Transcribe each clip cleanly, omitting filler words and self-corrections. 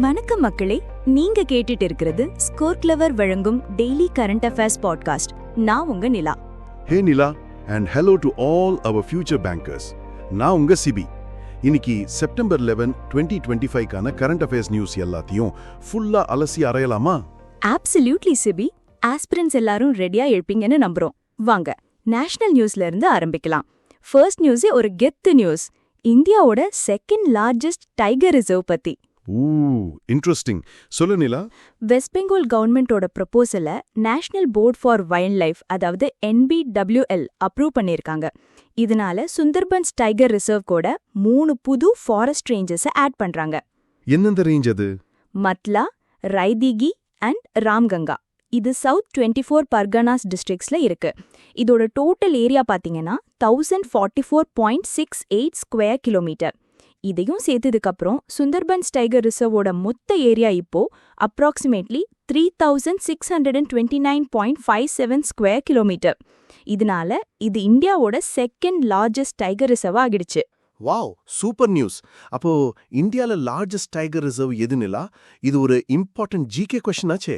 வணக்கம் மக்களே, நீங்க கேட்டுட்டு இருக்கிறது ஸ்கோர் கிளவர் வழங்கும் டெய்லி கரண்ட் அஃபேர்ஸ் பாட்காஸ்ட். நான் உங்க நிலா. Hey Nila, and hello to all our future bankers. நான் உங்க சிபி. இன்னைக்கு செப்டம்பர் 11, 2025க்கான கரண்ட் அஃபேர்ஸ் நியூஸ் எல்லாத்தையும் ஃபுல்லா அலசி அறையலாமா? Absolutely CP. ஆஸ்பிரன்ஸ் எல்லாரும் ரெடியா இருப்பீங்கன்னு நம்புறோம். வாங்க, நேஷனல் நியூஸ்ல இருந்து ஆரம்பிக்கலாம். ஃபர்ஸ்ட் நியூஸே ஒரு கெத்து நியூஸ். இந்தியாவோட செகண்ட் லார்ஜஸ்ட் டைகர் ரிசர்வ் பத்தி. இன்ட்ரெஸ்டிங். சொல்லு நிலா. வெஸ்ட் பெங்கால் கவர்மெண்டோட ப்ரொபோசலை National Board for wild life, அதாவது NBWL அப்ரூவ் பண்ணியிருக்காங்க. இதனால சுந்தர்பன்ஸ் டைகர் ரிசர்வ் கூட 3 புது ஃபாரஸ்ட் ரேஞ்சஸை ஆட் பண்றாங்க. எந்தெந்த ரேஞ்ச் அது? மத்லா, ரைதிகி அண்ட் ராம்கங்கா. இது சவுத் 24 பர்கனாஸ் டிஸ்ட்ரிக்ட்ஸ்ல இருக்கு. இதோட டோட்டல் ஏரியா பாத்தீங்கன்னா 1044.68 ஸ்கொயர் கிலோமீட்டர். இதையும் சேர்த்ததுக்கு அப்புறம் சுந்தர்பன்ஸ் டைகர் ரிசர்வோட மொத்த ஏரியா இப்போ அப்ராக்சிமேட்லி 3629.57 ஸ்கொயர் கிலோமீட்டர். இதனால இது இந்தியாவோட செகண்ட் லார்ஜஸ்ட் டைகர் ரிசர்வ் ஆகிடுச்சு. Wow, super news. அப்போ இந்தியால லார்ஜஸ்ட் டைகர் ரிசர்வ் எது நிலா? இது ஒரு இம்பார்ட்டன்ட் ஜிகே கொஸ்டின் ஆச்சே.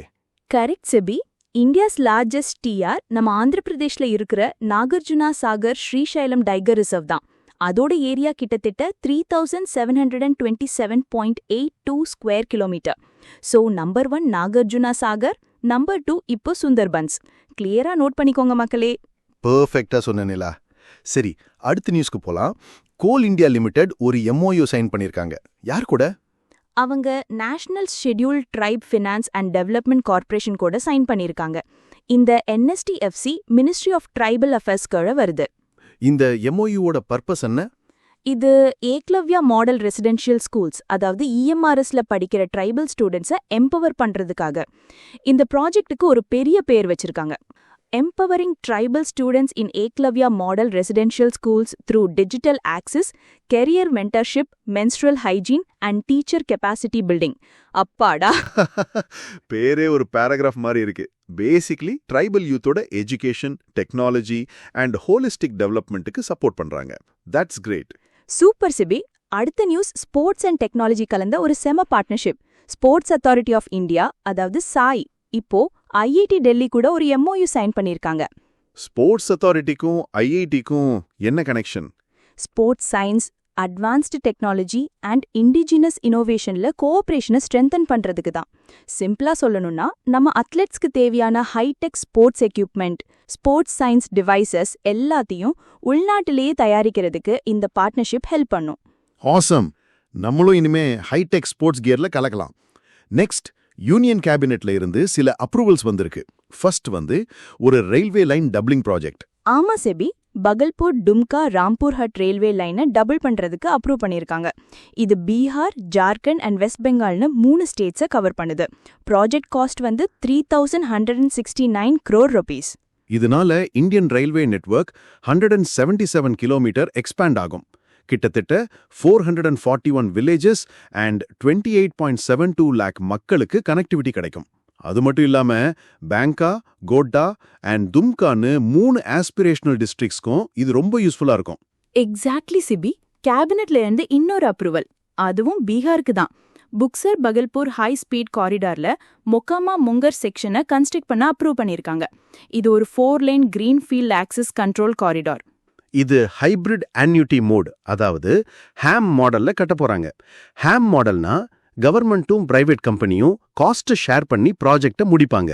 Correct Sibi. India's largest TR நம்ம ஆந்திர பிரதேஷ்ல இருக்கிற நாகார்ஜுனா சாகர் ஸ்ரீசைலம் டைகர் ரிசர்வ் தான். அதோட ஏரியா கிட்டத்தட்ட 3727.82 square kilometre. So number 1 Nagarjuna Sagar, number 2 இப்போ சுந்தர்பன்ஸ். கிளியரா நோட் பண்ணிக்கோங்க மக்களே. பெர்ஃபெக்ட்டா சொன்ன நிலா. சரி, அடுத்த நியூஸ்க்கு போலாம். கோல் இந்தியா லிமிடெட் ஒரு MOU சைன் பண்ணிருக்காங்க. யார் கூட? அவங்க national scheduled tribe finance and development corporation கூட சைன் பண்ணியிருக்காங்க. இந்த NSTFC ministry of tribal affairs கீழ வருது. இந்த MOUவோட பர்பஸ் என்ன? இது ஏக்லவ்யா மாடல் ரெசிடென்ஷியல் ஸ்கூல்ஸ், அதாவது EMRSல படிக்கிற ட்ரைபல் ஸ்டூடெண்ட்ஸை எம்பவர் பண்றதுக்காக. இந்த ப்ராஜெக்ட்டுக்கு ஒரு பெரிய பேர் வச்சிருக்காங்க. Empowering tribal students in Eklavya Model Residential Schools through digital access, career mentorship, menstrual hygiene and teacher capacity building. அப்பாடா, பேரே ஒரு பேராகிராஃப் மாதிரி இருக்கு. பேசிக்லி ட்ரைபல் யூத்தோட எஜுகேஷன், டெக்னாலஜி அண்ட் ஹோலிஸ்டிக் டெவலப்மெண்ட்டுக்கு சப்போர்ட் பண்றாங்க. That's great. சூப்பர் சிபி. அடுத்த நியூஸ் ஸ்போர்ட்ஸ் அண்ட் டெக்னாலஜி கலந்த ஒரு செம partnership. Sports Authority of India, அதாவது சாய், இப்போ IIT டெல்லி கூட ஒரு MOU சைன் பண்ணிருக்காங்க. ஸ்போர்ட்ஸ் அத்தாரிட்டிக்கும் IITக்கும் என்ன connection? Sports science, advanced technology and indigenous இனோவேஷன்ல கோஆபரேஷனை ஸ்ட்ரென்தன் பண்றதுக்கு தான். சிம்பிளா சொல்லணும்னா, நம்ம அத்லெட்ஸ்க்கு தேவையான hi-tech sports equipment, sports science devices எல்லாத்தையும் உள்நாட்டிலேயே தயாரிக்கிறதுக்கு இந்த பார்ட்னர்ஷிப் ஹெல்ப் பண்ணும். ஆசம். நம்மளும் இனிமே ஹைடெக் ஸ்போர்ட்ஸ் கியர்ல கலக்கலாம். நெக்ஸ்ட், யூனியன் கேபினெட்ல இருந்து சில அப்ரூவல்ஸ் வந்திருக்கு. ஃபர்ஸ்ட் ஒரு ரயில்வே லைன் டபுளிங் ப்ராஜெக்ட். ஆமா செபி, பகல்பூர் டும்கா ராம்பூர்ஹட் ரயில்வே லைனை டபுள் பண்றதுக்கு அப்ரூவ் பண்ணிருக்காங்க. இது பீகார், ஜார்க்கண்ட் அண்ட் வெஸ்ட் பெங்கால்னு 3 ஸ்டேட்ஸை கவர் பண்ணுது. Project cost 3169 crore rupees. இதனால Indian railway network 177 kilometre expand ஆகும். கிட்டத்தட்ட 441 வில்லேஜஸ் அண்ட் 28.72 lakh மக்களுக்கு கனெக்டிவிட்டி கிடைக்கும். அது மட்டும் இல்லாம பேங்கா, கோட்டா அண்ட் தும்கான்னு 3 ஆஸ்பிரேஷனல் டிஸ்ட்ரிக்ட்ஸ்க்கும் இது ரொம்ப யூஸ்ஃபுல்லா இருக்கும். Exactly CP. கேபினெட்ல இருந்து இன்னொரு அப்ரூவல், அதுவும் பீகாருக்கு தான். புக்சர் பகல்பூர் ஹை ஸ்பீட் காரிடார்ல மொக்காமா முங்கர் செக்ஷனை கன்ஸ்ட்ரக்ட் பண்ண அப்ரூவ் பண்ணிருக்காங்க. இது ஒரு 4-lane green field access control corridor. இது ஹைபிரிட் அன்யூட்டி மோட், அதாவது ஹேம் மாடல்ல கட்ட போறாங்க. ஹேம் மாடல்னா கவர்மெண்ட்டும் பிரைவேட் கம்பெனியும் காஸ்ட் ஷேர் பண்ணி ப்ராஜெக்டை முடிப்பாங்க.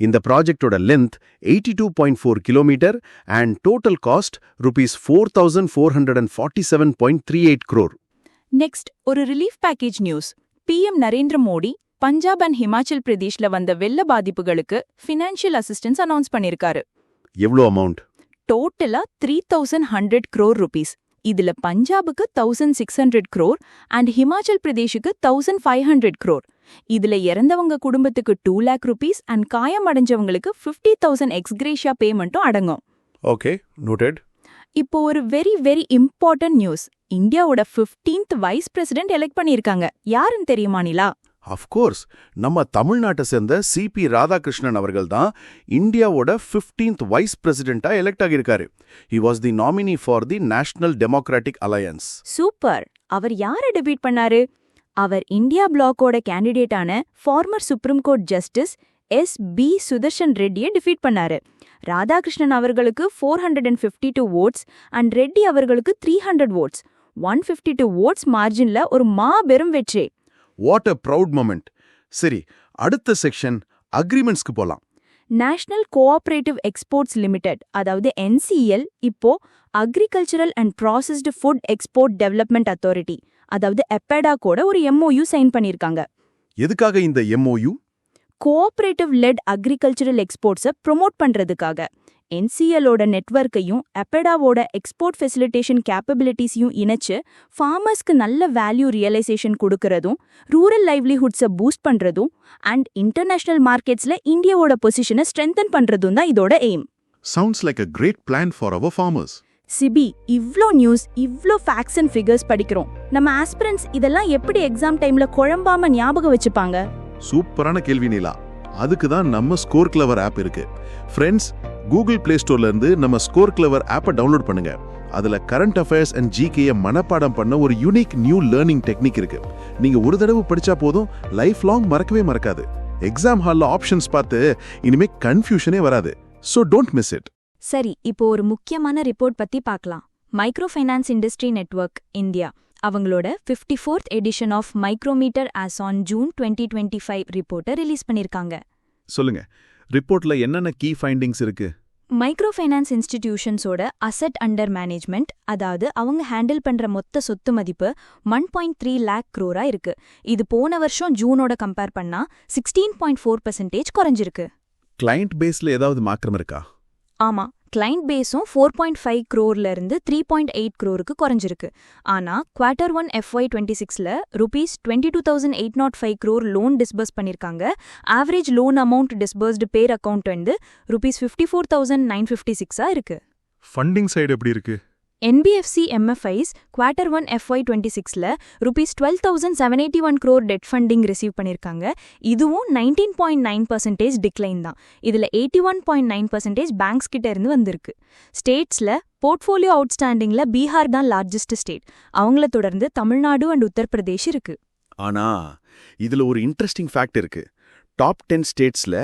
இந்த ப்ராஜெக்டோட length 82.4 kilometre and total cost ₹4,447.38 crore. Next, ஒரு relief package news. PM Narendra Modi Punjab and Himachal பிரதேஷ்ல வந்த வெள்ள பாதிப்புகளுக்கு ஃபினான்ஷியல் அசிஸ்டன்ஸ் அனௌன்ஸ் பண்ணிருக்காரு. எவ்வளோ அமௌண்ட்? டோட்டலா 3100 crore rupees. இதுல பஞ்சாபுக்கு 1600 crore அண்ட் ஹிமாச்சல் பிரதேஷுக்கு 1500 crore. இதுல இறந்தவங்க குடும்பத்துக்கு 2 lakh rupees அண்ட் காயம் அடைஞ்சவங்களுக்கு 50,000 எக்ஸ்கிரேஷியா பேமெண்ட்டும் அடங்கும். Okay, noted. இப்போ ஒரு வெரி வெரி இம்பார்ட்டன்ட் நியூஸ். இந்தியாவோட 15th வைஸ் பிரசிடென்ட் எலெக்ட் பண்ணிருக்காங்க. யாருன்னு தெரியுமா நிலா? அஃப்கோர்ஸ், நம்ம தமிழ்நாட்டை சேர்ந்த CP ராதாகிருஷ்ணன் அவர்கள் தான் இந்தியாவோட 15th வைஸ் பிரசிடென்ட்டா எலெக்ட் ஆகியிருக்காரு. He was the nominee for the National Democratic Alliance. சூப்பர். அவர் யாரை டிபீட் பண்ணாரு? அவர் இந்தியா பிளாக்கோட கேண்டிடேட்டான former supreme court justice S.B. Sudarshan ரெட்டியை டிஃபீட் பண்ணாரு. ராதாகிருஷ்ணன் அவர்களுக்கு 452 votes அண்ட் ரெட்டி அவர்களுக்கு 300 votes. 152 votes மார்ஜின்ல ஒரு மாபெரும் வெற்றி. What a proud moment. சரி, அடுத்த செக்ஷன் அக்ரிமெண்ட்ஸ்க்கு போலாம். நேஷனல் கோஆபரேட்டிவ் எக்ஸ்போர்ட்ஸ் லிமிடெட் அதாவது NCL இப்போ agricultural and processed food export development authority அதாவது EPEDA கூட ஒரு MOU சைன் பண்ணியிருக்காங்க. எதுக்காக இந்த MOU? கோஆபரேட்டிவ் லெட் அக்ரிகல்ச்சரல் எக்ஸ்போர்ட்ஸை ப்ரொமோட் பண்றதுக்காக. NCLோட நெட்வொர்க்கையும் EPEDAவோட எக்ஸ்போர்ட் ஃபெசிலிட்டேஷன் கேப்பபிலிட்டிஸையும் இணைச்சு ஃபார்மர்ஸ்க்கு நல்ல வேல்யூ ரியலைசேஷன் கொடுக்கறதும் ரூரல் லைவ்லிஹுட்ஸை பூஸ்ட் பண்றதும் அண்ட் இன்டர்நேஷனல் மார்க்கெட்ஸ்ல இந்தியாவோட பொசிஷனை ஸ்ட்ரென்தன் பண்றதும் தான் இதோட aim. Sounds like a great plan for our farmers. Sibi, இவ்ளோ நியூஸ், இவ்ளோ ஃபேக்ட்ஸ் அண்ட் ஃபிகர்ஸ் படிக்கிறோம். நம்ம ஆஸ்பிரன்ட்ஸ் இதெல்லாம் எப்படி எக்ஸாம் டைம்ல குழம்பாம ஞாபகம் வச்சுப்பாங்க? சூப்பரான கேள்வி நீலா. அதுக்கு தான் நம்ம ஸ்கோர் கிளவர் ஆப் இருக்கு. ஃப்ரெண்ட்ஸ், கூகுள் பிளே ஸ்டோர்ல இருந்து நம்ம ஸ்கோர் கிளவர் ஆப்பை டவுன்லோட் பண்ணுங்க. அதுல கரண்ட் அஃபேர்ஸ் அண்ட் ஜிகேயை மனப்பாடம் பண்ண ஒரு யூனிக் நியூ லேர்னிங் டெக்னிக் இருக்கு. நீங்க ஒரு தடவை படிச்சா போதும், லைஃப் லாங் மறக்கவே மறக்காது. எக்ஸாம் ஹால்ல ஆப்ஷன்ஸ் பார்த்து இனிமே கன்ஃபியூஷனே வராது. So don't miss it. சரி, இப்போ ஒரு முக்கியமான ரிப்போர்ட் பத்தி பார்க்கலாம். Micro finance industry network India அவங்களோட 54th edition of micrometer as on June 2025 ரிப்போர்ட்டை ரிலீஸ் பண்ணிருக்காங்க. சொல்லுங்க, ரிப்போர்ட்ல என்னென்ன கீ ஃபைண்டிங்ஸ் இருக்கு? மைக்ரோ ஃபைனான்ஸ் இன்ஸ்டிடியூஷன்ஸோட அசெட் அண்டர் மேனேஜ்மெண்ட் அதாவது அவங்க ஹேண்டில் பண்ற மொத்த சொத்து மதிப்பு 1.3 lakh crore இருக்கு. இது போன வருஷம் ஜூனோட கம்பேர் பண்ணா 16.4% குறைஞ்சிருக்கு. கிளையண்ட் பேஸ்ல ஏதாவது மாற்றம் இருக்கா? ஆமா, கிளைண்ட் பேஸும் 4.5 crore இருந்து 3.8 crore குறைஞ்சிருக்கு. ஆனா Q1 FY26ல ₹22,805 crore லோன் டிஸ்பர்ஸ் பண்ணிருக்காங்க. ஆவரேஜ் லோன் அமௌண்ட் டிஸ்பர்ஸ்டு பேர் அக்கவுண்ட் வந்து ₹54,956 இருக்கு. ஃபண்டிங் சைடு எப்படி இருக்கு? NBFC MFIs Q1 FY26ல ₹12,781 crore டெட் ஃபண்டிங் ரிசீவ் பண்ணிருக்காங்க. இதுவும் 19.9% டிக்ளைன் தான். இதுல 81.9% பேங்க்ஸ் கிட்ட இருந்து வந்திருக்கு. ஸ்டேட்ஸ்ல போர்ட்ஃபோலியோ அவுட்ஸ்டாண்டிங்ல பீகார் தான் லார்ஜஸ்ட் ஸ்டேட். அவங்கள தொடர்ந்து தமிழ்நாடு அண்ட் உத்தரப்பிரதேஷ் இருக்கு. ஆனா இதுல ஒரு இன்ட்ரெஸ்டிங் ஃபேக்ட் இருக்கு. டாப் 10 ஸ்டேட்ஸ்ல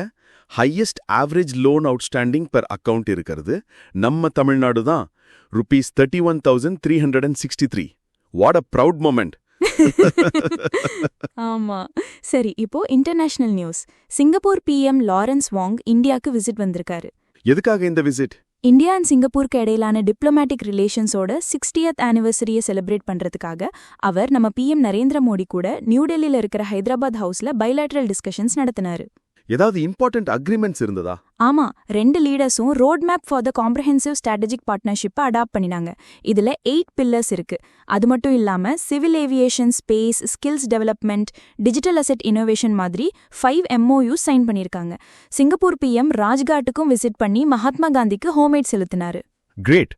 highest average loan outstanding per account இருக்கிறது நம்ம தமிழ்நாடு தான். ₹31,363. What a proud moment. ஆமா. சரி, இப்போ international news. Singapore PM Lawrence வாங் இந்தியாவுக்கு விசிட் வந்திருக்காரு. எதுக்காக இந்த விசிட்? இந்தியா அண்ட் சிங்கப்பூருக்கு இடையிலான டிப்ளமேட்டிக் ரிலேஷன்ஸோட 60th ஆனிவர்சரியை செலிப்ரேட் பண்றதுக்காக அவர் நம்ம PM நரேந்திர மோடி கூட நியூ டெல்லியில இருக்கிற ஹைதராபாத் ஹவுஸ்ல பைலேட்டரல் டிஸ்கஷன்ஸ் நடத்தினாரு. ஏதாவது இம்பார்ட்டன்ட் அக்ரிமெண்ட்ஸ் இருந்ததா? ஆமா, 2 லீடர்ஸும் road map for the comprehensive strategic பார்ட்னர்ஷிப்பை அடாப்ட் பண்ணினாங்க. இதுல 8 பில்லர்ஸ் இருக்கு. அது மட்டும் இல்லாம civil aviation, space, skills development, digital asset innovation மாதிரி 5 MOUs சைன் பண்ணிருக்காங்க. சிங்கப்பூர் PM ராஜ்காட்டுக்கும் விசிட் பண்ணி மகாத்மா காந்திக்கு ஹோமேட் செலுத்தினாரு. கிரேட்.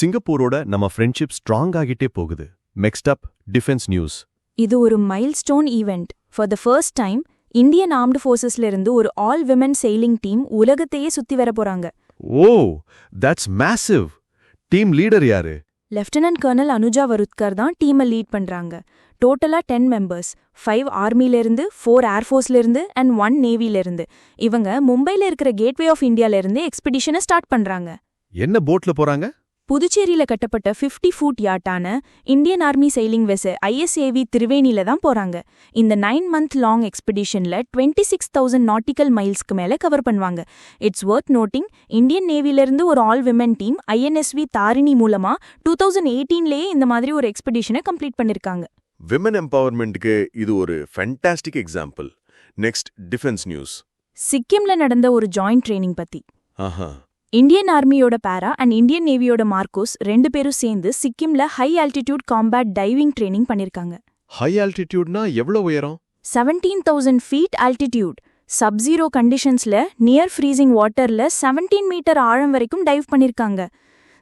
சிங்கப்பூரோட நம்ம ஃப்ரெண்ட்ஷிப் ஸ்ட்ராங் ஆகிட்டே போகுது. Next up defence news. இது ஒரு milestone event. For the first time Indian armed ஃபோர்ஸஸ்ல இருந்து ஒரு ஆல் விமன் செயிலிங் டீம் உலகத்தையே சுத்தி வர போறாங்க. ஓ, தட்ஸ் மேசிவ். டீம் லீடர் யாரு? லெப்டினன்ட் கர்னல் அனுஜா வருத்கர் தான் டீமை லீட் பண்றாங்க. டோட்டலா 10 மெம்பர்ஸ், 5 ஆர்மில இருந்து, 4 ஏர்ஃபோர்ஸ்ல இருந்து அண்ட் 1 நேவில இருந்து. இவங்க மும்பைல இருக்கிற கேட்வே ஆஃப் இந்தியால இருந்து எக்ஸ்பெடிஷனை ஸ்டார்ட் பண்றாங்க. என்ன போட்ல போறாங்க? புதுச்சேரியில கட்டப்பட்ட 50 ஃபூட் யாட்டான Indian army sailing vessel ISAV திரிவேணில தான் போறாங்க. இந்த 9 month லாங் எக்ஸ்பெடிஷன்ல 26,000 நாட்டிக்கல் மைல்ஸ்க்கு மேல கவர் பண்ணுவாங்க. இட்ஸ் வர்த் நோட்டிங், இந்தியன் நேவில இருந்து ஒரு all women team INSV Tarini மூலமா 2018லயே இந்த மாதிரி ஒரு எக்ஸ்பெடிஷனை கம்ப்ளீட் பண்ணிருக்காங்க. விமன் எம்பவர்மெண்ட்டுக்கு இது ஒரு fantastic example. Next defence news. சிக்கிம்ல நடந்த ஒரு ஜாயிண்ட் ட்ரைனிங் பத்தி. ஆஹா. இந்தியன் ஆர்மியோட பாரா அண்ட் இந்தியன் நேவியோட மார்க்கோஸ் 2 பேரும் சேர்ந்து சிக்கிம்ல high altitude combat diving training பண்ணிருக்காங்க. ஹை ஆல்டிடியூட்னா எவ்வளவு உயரம்? 17,000 feet ஆல்டிடியூட். சப்ஜீரோ கண்டிஷன்ஸ்ல நியர் ஃப்ரீசிங் வாட்டர்ல 17 மீட்டர் ஆழம் வரைக்கும் டைவ் பண்ணிருக்காங்க.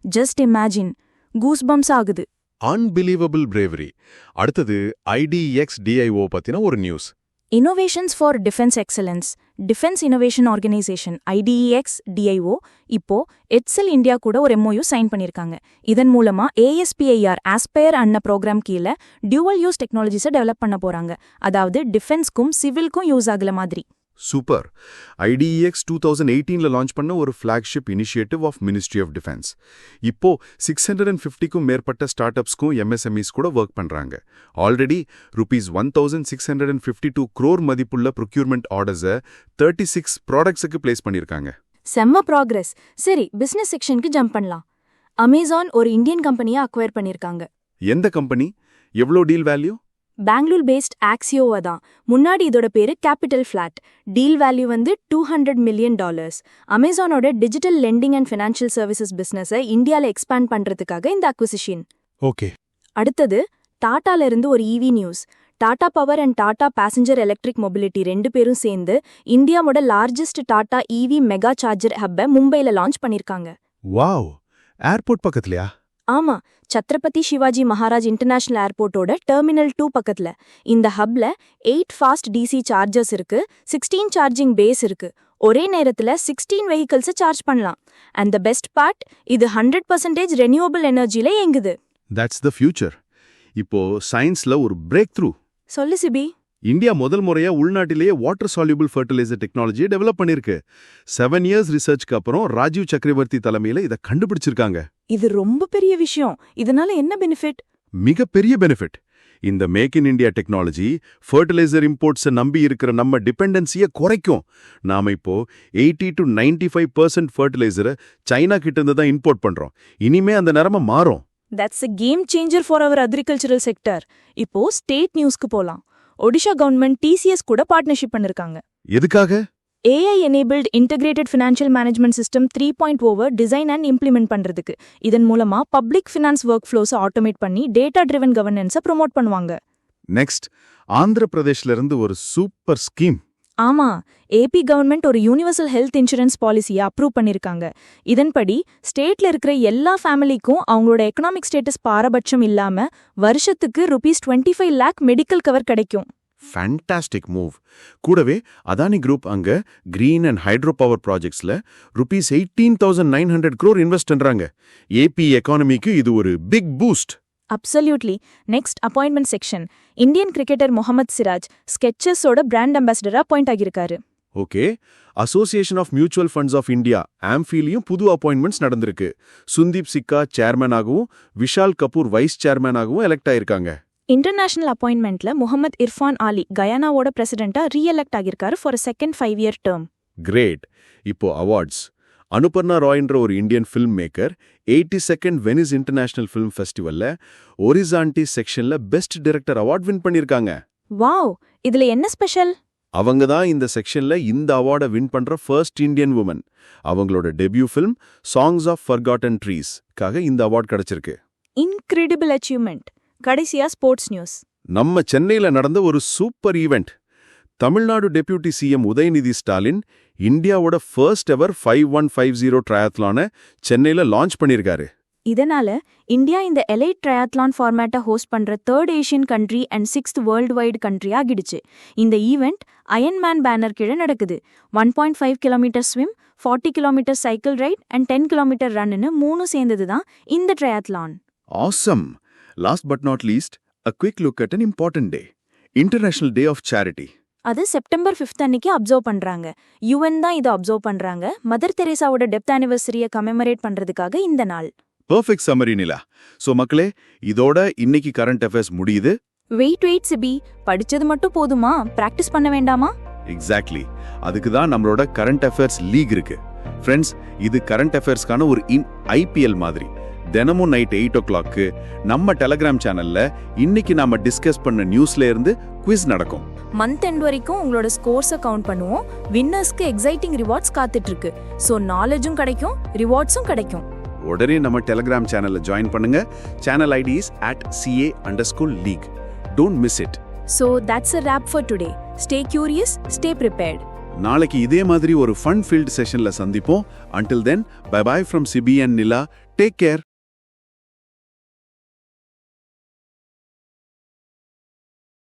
ஜஸ்ட் இமேஜின், கூஸ்பம்ஸ் ஆகுது. Unbelievable bravery. அடுத்தது IDXDIO பத்தின ஒரு news. Innovations for defence excellence defence innovation organisation IDEX DIO இப்போ எட்செல் இந்தியா கூட ஒரு MOU சைன் பண்ணிருக்காங்க. இதன் மூலமா ASPIR ஆஸ்பயர் அன்ன ப்ரோக்ராம் கீழ டியூவல் யூஸ் டெக்னாலஜிஸை டெவலப் பண்ண போறாங்க. அதாவது டிஃபென்ஸ்க்கும் சிவில்க்கும் யூஸ் ஆகல மாதிரி. சூப்பர். IDEX 2018ல லான்ச் பண்ண ஒரு flagship initiative of ministry of defence. இப்போ 650க்கும் மேற்பட்ட ஸ்டார்ட் அப்ஸ்க்கும் MSMEs கூட ஒர்க் பண்றாங்க. ஆல்ரெடி ₹1652 crore மதிப்புள்ள ப்ரொக்யூர்மெண்ட் ஆர்டர்ஸை 36 ப்ராடக்ட்ஸுக்கு பிளேஸ் பண்ணியிருக்காங்க. செம்ம ப்ராக்ரஸ். சரி, பிசினஸ் செக்ஷனுக்கு ஜம்ப் பண்ணலாம். அமேசான் ஒரு இந்தியன் கம்பெனியை அக்வயர் பண்ணிருக்காங்க. எந்த கம்பெனி? எவ்வளோ டீல் வேல்யூ? பெங்களூர் பேஸ்ட் ஆக்சியோவா தான். முன்னாடி இதோட பேரு கேபிட்டல் ஃபிளாட். டீல் வேல்யூ வந்து $200 million. அமேசானோட digital lending and financial services பிசினஸை இந்தியால எக்ஸ்பேண்ட் பண்றதுக்காக இந்த அக்விசிஷன். ஓகே. அடுத்தது டாடால இருந்து ஒரு EV news. Tata power and Tata passenger electric mobility 2 பேரும் சேர்ந்து இந்தியாவோட largest Tata EV mega charger ஹப்பை மும்பைல லான்ச் பண்ணிருக்காங்க. வாவ், ஏர்போர்ட் பக்கத்துலயா? ஆமா, சத்ரபதி சிவாஜி மகாராஜ் இன்டர்நேஷனல் ஏர்போர்ட்டோட டெர்மினல் 2 பக்கத்துல. இந்த ஹப்ல 8 ஃபாஸ்ட் DC சார்ஜர்ஸ் இருக்கு, 16 சார்ஜிங் பேஸ் இருக்கு. ஒரே நேரத்துல 16 வெஹிக்கிள்ஸை சார்ஜ் பண்ணலாம். அண்ட் த பெஸ்ட் பார்ட், இது 100% ரெனியூவபிள் எனர்ஜில இயங்குது. That's the future. இப்போ சயின்ஸ்ல ஒரு பிரேக் த்ரூ. சொல்லு சிபி. இந்தியா முதல் முறையா உள்நாட்டிலேயே வாட்டர் சால்யூபிள் ஃபர்டிலைசர் டெக்னாலஜியை டெவலப் பண்ணிருக்கு. 7 இயர்ஸ் ரிசர்ச்க்கு அப்புறம் ராஜீவ் சக்கரவர்த்தி தலைமையில இதை கண்டுபிடிச்சிருக்காங்க. இது ரொம்ப பெரிய விஷயம். இதனால என்ன பெனிஃபிட்? மிகப்பெரிய பெனிஃபிட். இந்த make in India technology fertiliser இம்போர்ட்ஸை நம்பி இருக்கிற நம்ம டிபெண்டன்சியை குறைக்கும். நாம இப்போ 80 to 95% ஃபர்டிலைசரை சைனா கிட்ட இருந்து தான் இம்போர்ட் பண்றோம். இனிமே அந்த நிலைமை மாறும். That's a game changer for our agricultural sector. இப்போ ஸ்டேட் நியூஸ்க்கு போலாம். ஒடிஷா கவர்மெண்ட் TCS கூட பார்ட்னர்ஷிப் பண்ணிருக்காங்க. எதுக்காக? AI enabled integrated financial management system 3.0 design and implement பண்றதுக்கு. இதன் மூலமா பப்ளிக் ஃபினான்ஸ் ஒர்க் ஃப்ளோஸை ஆட்டோமேட் பண்ணி டேட்டா ட்ரிவன் கவர்னன்ஸை ப்ரொமோட் பண்ணுவாங்க. நெக்ஸ்ட், ஆந்திர பிரதேஷ்ல இருந்து ஒரு சூப்பர் ஸ்கீம். ஆமா, AP கவர்மெண்ட் ஒரு யூனிவர்சல் ஹெல்த் இன்சூரன்ஸ் பாலிசியை அப்ரூவ் பண்ணிருக்காங்க. இதன்படி ஸ்டேட்ல இருக்கிற எல்லா ஃபேமிலிக்கும் அவங்களோட எக்கனாமிக் ஸ்டேட்டஸ் பாரபட்சம் இல்லாம வருஷத்துக்கு ₹25 lakh மெடிக்கல் கவர் கிடைக்கும். Fantastic move. கூடவே அதானி குரூப் அங்க கிரீன் அண்ட் ஹைட்ரோ பவர் ப்ராஜெக்ட்ஸ்ல ₹18,900 crore இன்வெஸ்ட் பண்றாங்க. AP எக்கானமிக்கு இது ஒரு big boost. Absolutely. Next, appointment section. Indian cricketer Mohammed Siraj ஸ்கெச்சஸோட பிராண்ட் அம்பாசிடரா அப்பாயிண்ட் ஆகியிருக்காரு. Okay. Association of mutual funds of India AMFIலையும் புது அப்பாயின்மெண்ட்ஸ் நடந்திருக்கு. சுந்தீப் சிக்கா சேர்மனாகவும் விஷால் கபூர் வைஸ் சேர்மனாகவும் எலெக்ட் ஆயிருக்காங்க. இன்டர்நேஷனல் அப்பாயின்மெண்ட்ல முகமது இர்ஃபான் ஆலி கயானாவோட பிரசிடென்ட்டா reelect ஆகியிருக்காரு for second 5-year term. Great. இப்போ அவார்ட்ஸ். அனுபர்ணா ராய்ன்ற ஒரு Indian film maker 82nd Venice international film ஃபெஸ்டிவல்ல ஒரிசான்டி செக்ஷன்ல பெஸ்ட் டைரக்டர் அவார்ட் வின் பண்ணிருக்காங்க. வாவ், இதுல என்ன ஸ்பெஷல்? அவங்க தான் இந்த செக்ஷன்ல இந்த அவார்டை வின் பண்ற ஃபர்ஸ்ட் இந்தியன் உமன். அவங்களோட debut film songs of forgotten ட்ரீஸ்க்காக இந்த அவார்ட் கிடைச்சிருக்கு. Incredible achievement. கடைசியா ஸ்போர்ட்ஸ் நியூஸ். நம்ம சென்னையில நடந்த ஒரு super event. Tamil Nadu deputy CM Udhayanidhi Stalin இந்தியாவோட ஃபர்ஸ்ட் எவர் 5150 ட்ரையாத்லான சென்னையில லான்ச் பண்ணிருக்காரு. இதனால இந்தியா இந்த எலைட் ட்ரையாத்லான் ஃபார்மேட்டை ஹோஸ்ட் பண்ற 3rd Asian country and 6th world wide country ஆகிடுச்சு. இந்த ஈவெண்ட் அயன்மேன் பேனர் கீழே நடக்குது. 1.5 kilometre swim, 40 kilometre cycle ride and 10 kilometre ரன்னு 3 சேர்ந்தது தான் இந்த triathlon. Awesome. Last but not least, a quick look at an important day. International Day of Charity. அது September 5th அன்னைக்கு அப்சர்வ் பண்றாங்க. UN தான் இதை அப்சர்வ் பண்றாங்க. மதர் தெரேசாவோட டெத் ஆனிவர்சரியை கமெமரேட் பண்றதுக்காக இந்த நாள். பர்ஃபெக்ட் சம்மரி நிலா. சோ மக்களே, இதோட இன்னைக்கு கரண்ட் அஃபேர்ஸ் முடியுது. வெயிட் சிபி, படிச்சது மட்டும் போதுமா? பிராக்டிஸ் பண்ண வேண்டாமா? எக்ஸாக்ட்லி. அதுக்கு தான் நம்மளோட கரண்ட் அஃபேர்ஸ் லீக் இருக்கு. ஃப்ரெண்ட்ஸ், இது கரண்ட் அஃபேர்ஸ்க்கான ஒரு IPL மாதிரி. தினமும் நைட் 8 o'clock நம்ம டெலகிராம் சேனல்ல இன்னைக்கு நாம டிஸ்கஸ் பண்ண நியூஸ்ல இருந்து குவிஸ் நடக்கும். மந்த் எண்ட் வரைக்கும் உங்களோட ஸ்கோர்ஸை கவுண்ட் பண்ணுவோம். வின்னர்ஸ்க்கு எக்ஸைட்டிங் ரிவார்ட்ஸ் காத்துட்டு இருக்கு. சோ நாலேஜும் கிடைக்கும், ரிவார்ட்ஸும் கிடைக்கும். உடனே நம்ம டெலகிராம் சேனல்ல ஜாயின் பண்ணுங்க. Channel ID is @CA_league. Don't miss it. So that's a wrap for today. Stay curious, stay prepared. நாளைக்கு இதே மாதிரி ஒரு ஃபன் ஃபீல்ட் செஷன்ல சந்திப்போம். Until then, bye bye from Sibi and Nila. Take care.